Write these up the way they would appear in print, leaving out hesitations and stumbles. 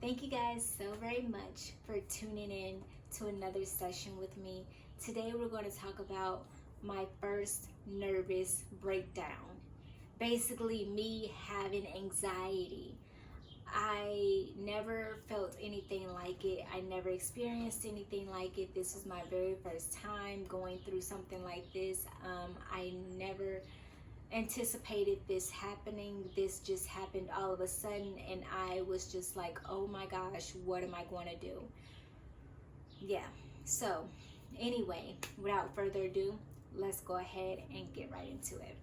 Thank you guys so very much for tuning in to another session with me. Today we're going to talk about my first nervous breakdown. Basically, me having anxiety. I never felt anything like it. I never experienced anything like it. This is my very first time going through something like this. I never anticipated this happening. This just happened all of a sudden, and I was just like, oh my gosh, what am I going to do? Yeah, so anyway, without further ado, let's go ahead and get right into it.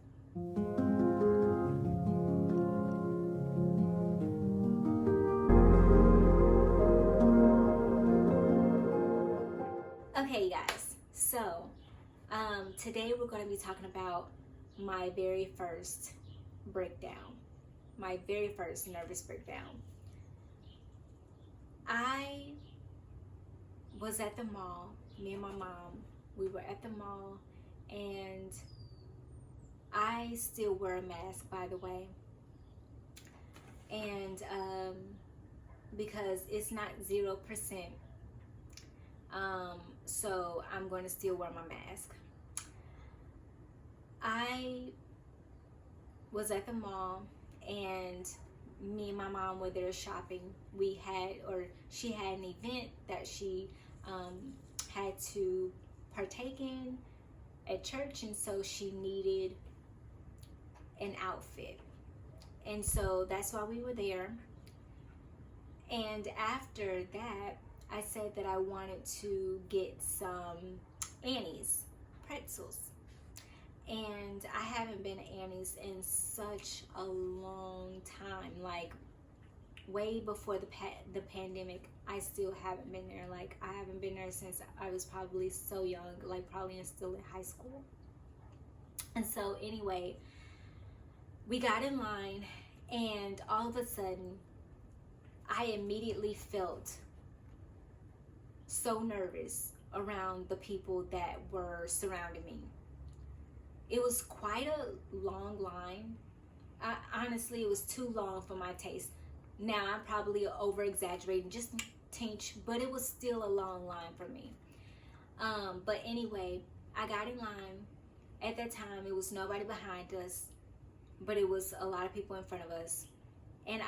Okay, guys, so today we're going to be talking about my very first breakdown, my very first nervous breakdown. I was at the mall, me and my mom, we were at the mall, and I still wear a mask, by the way, and because it's not 0%, so I'm going to still wear my mask. I was at the mall, and me and my mom were there shopping. She had an event that she had to partake in at church, and so she needed an outfit, and so that's why we were there. And after that, I said that I wanted to get some Annie's pretzels, and I haven't been to Annie's in such a long time, like way before the pandemic. I still haven't been there. Like, I haven't been there since I was probably so young, like probably still in high school. And so anyway, we got in line, and all of a sudden I immediately felt so nervous around the people that were surrounding me. It was quite a long line. Honestly, it was too long for my taste. Now I'm probably over exaggerating just a tinch, but it was still a long line for me. But anyway, I got in line. At that time, it was nobody behind us, but it was a lot of people in front of us. And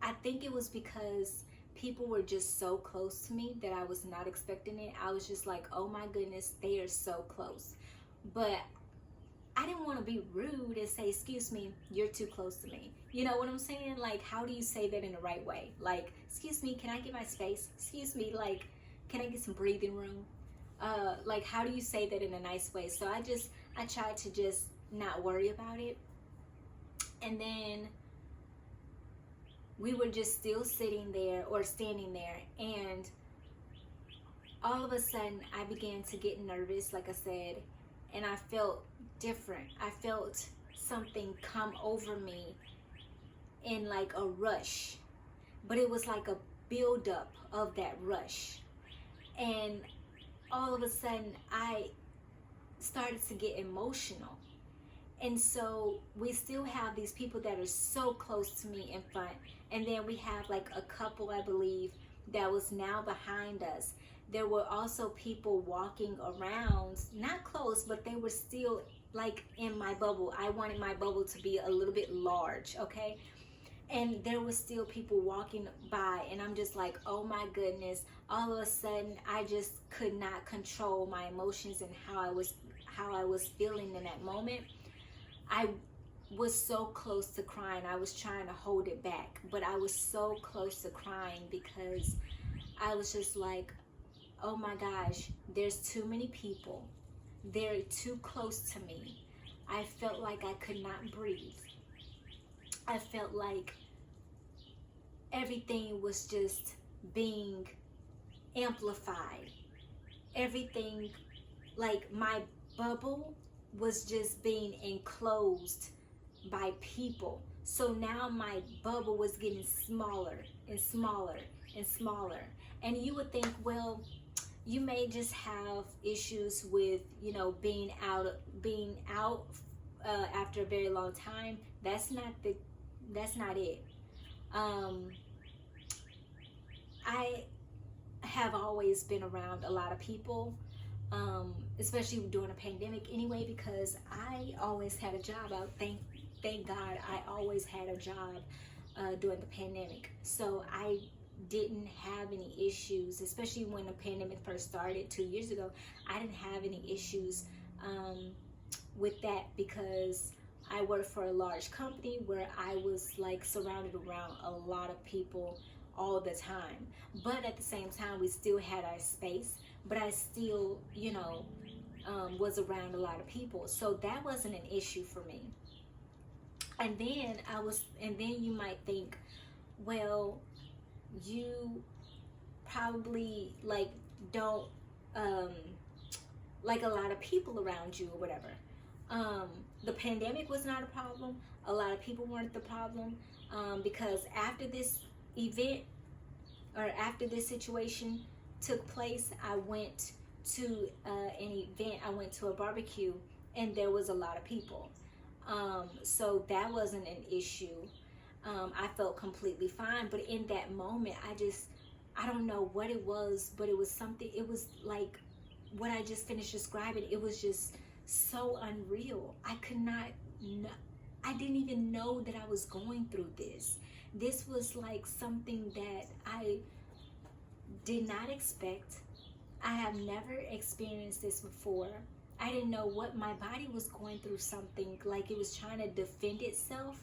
I think it was because people were just so close to me that I was not expecting it. I was just like, oh my goodness, they are so close. But I didn't want to be rude and say, excuse me, you're too close to me. You know what I'm saying? Like, how do you say that in the right way? Like, excuse me, can I get my space? Excuse me, like, can I get some breathing room? Like, how do you say that in a nice way? So I tried to just not worry about it. And then we were just still sitting there or standing there, and all of a sudden I began to get nervous, like I said, and I felt different. I felt something come over me in like a rush, but it was like a buildup of that rush. And all of a sudden I started to get emotional. And so we still have these people that are so close to me in front, and then we have like a couple, I believe, that was now behind us. There were also people walking around, not close, but they were still like in my bubble. I wanted my bubble to be a little bit large, okay? And there were still people walking by, and I'm just like, oh my goodness. All of a sudden, I just could not control my emotions and how I was feeling in that moment. I was so close to crying. I was trying to hold it back, but I was so close to crying because I was just like, oh my gosh, there's too many people. They're too close to me. I felt like I could not breathe. I felt like everything was just being amplified. Everything, like my bubble was just being enclosed by people. So now my bubble was getting smaller and smaller and smaller. And you would think, well, you may just have issues with, you know, being out after a very long time. That's not it. have always been around a lot of people, especially during a pandemic anyway, because I always had a job. Thank God I always had a job during the pandemic. So I didn't have any issues, especially when the pandemic first started 2 years ago. I didn't have any issues with that, because I worked for a large company where I was like surrounded around a lot of people all the time. But at the same time, we still had our space, but I still, was around a lot of people. So that wasn't an issue for me. And then you might think, well, you probably like don't like a lot of people around you or whatever. The pandemic was not a problem. A lot of people weren't the problem, because after this event, or after this situation took place, I went to an event. I went to a barbecue, and there was a lot of people. So that wasn't an issue. I felt completely fine. But in that moment, I don't know what it was, but it was something. It was like what I just finished describing. It was just so unreal. I didn't even know that I was going through this. This was like something that I did not expect. I have never experienced this before. I didn't know what my body was going through, something like it was trying to defend itself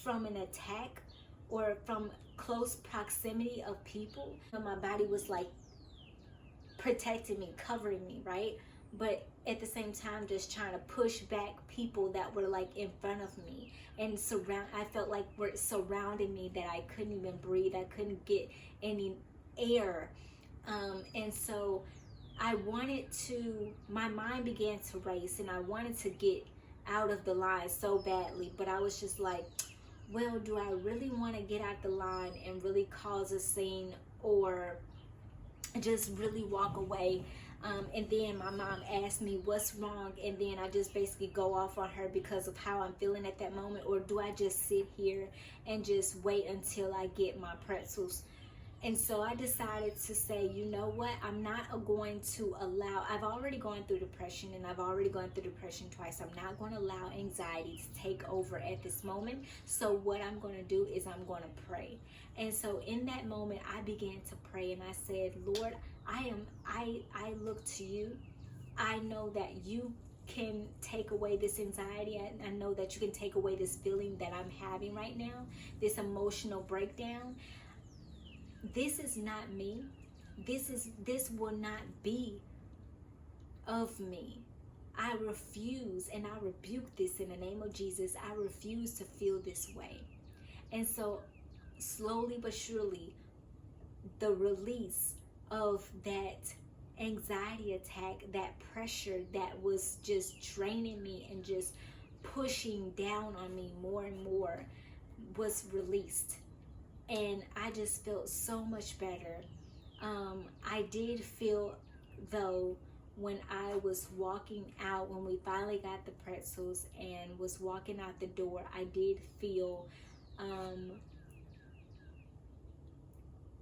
from an attack or from close proximity of people. My body was like protecting me, covering me, right? But at the same time, just trying to push back people that were like in front of me, and I felt like were surrounding me, that I couldn't even breathe. I couldn't get any air. And so my mind began to race, and I wanted to get out of the line so badly. But I was just like, well, do I really want to get out the line and really cause a scene, or just really walk away? And then my mom asked me what's wrong, and then I just basically go off on her because of how I'm feeling at that moment. Or do I just sit here and just wait until I get my pretzels? And so I decided to say, you know what, I'm not going to allow, I've already gone through depression, and I've already gone through depression twice. I'm not going to allow anxiety to take over at this moment. So what I'm going to do is I'm going to pray. And so in that moment, I began to pray, and I said, Lord, I look to you. I know that you can take away this anxiety. I know that you can take away this feeling that I'm having right now, this emotional breakdown. This is not me. This will not be of me. I refuse, and I rebuke this in the name of Jesus. I refuse to feel this way. And so slowly but surely, the release of that anxiety attack, that pressure that was just draining me and just pushing down on me more and more, was released. And I just felt so much better. I did feel, though, when I was walking out, when we finally got the pretzels and was walking out the door, I did feel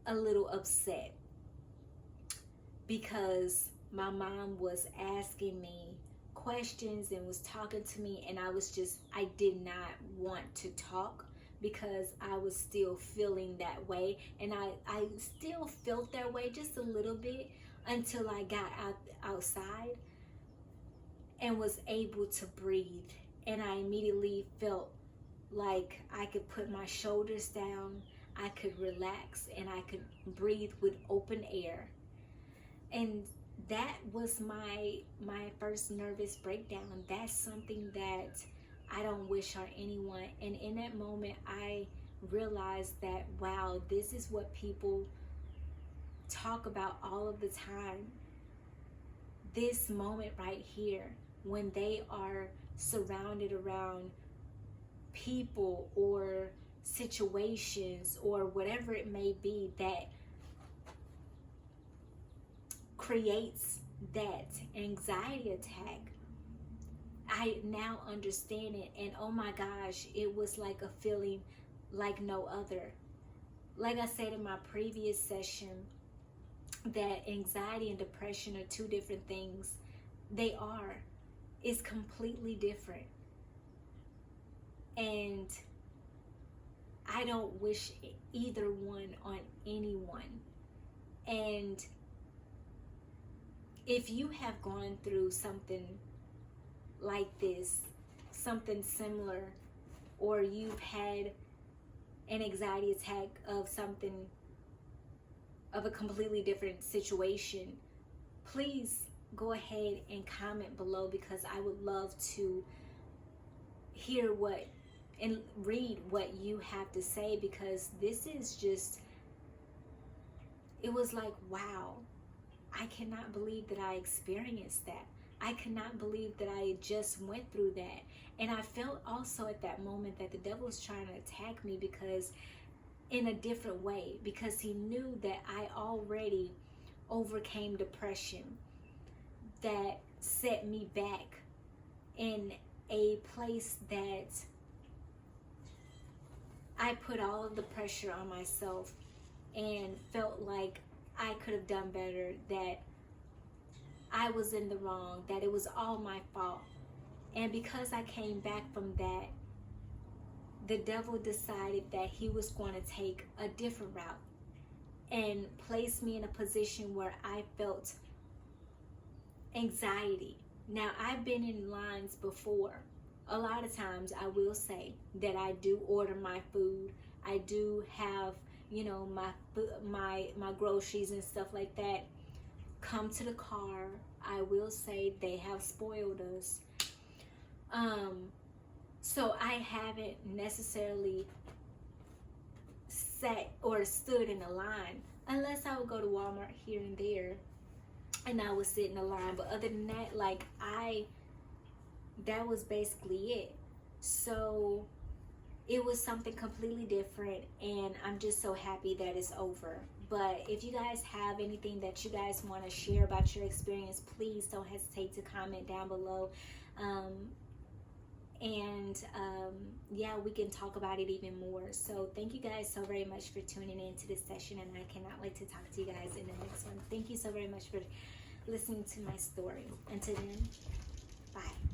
a little upset, because my mom was asking me questions and was talking to me, and I did not want to talk, because I was still feeling that way. And I still felt that way just a little bit until I got outside and was able to breathe. And I immediately felt like I could put my shoulders down, I could relax, and I could breathe with open air. And that was my first nervous breakdown. That's something that I don't wish on anyone. And in that moment, I realized that, wow, this is what people talk about all of the time. This moment right here, when they are surrounded around people or situations or whatever it may be that creates that anxiety attack. I now understand it, and oh my gosh, it was like a feeling like no other. Like I said in my previous session, that anxiety and depression are two different things. They are. It's completely different. And I don't wish either one on anyone. And if you have gone through something like this, something similar, or you've had an anxiety attack of something, of a completely different situation, please go ahead and comment below, because I would love to hear what and read what you have to say, because this is just, it was like, wow, I cannot believe that I experienced that. I cannot believe that I just went through that. And I felt also at that moment that the devil was trying to attack me, because in a different way, because he knew that I already overcame depression, that set me back in a place that I put all of the pressure on myself and felt like I could have done better, that I was in the wrong, that it was all my fault. And because I came back from that, the devil decided that he was going to take a different route and place me in a position where I felt anxiety. Now, I've been in lines before. A lot of times I will say that I do order my food. I do have, you know, my groceries and stuff like that come to the car. I will say they have spoiled us. So I haven't necessarily sat or stood in a line, unless I would go to Walmart here and there and I would sit in a line. But other than that, like, that was basically it. So it was something completely different, and I'm just so happy that it's over. But if you guys have anything that you guys want to share about your experience, please don't hesitate to comment down below. Yeah, we can talk about it even more. So thank you guys so very much for tuning in to this session, and I cannot wait to talk to you guys in the next one. Thank you so very much for listening to my story. Until then, bye.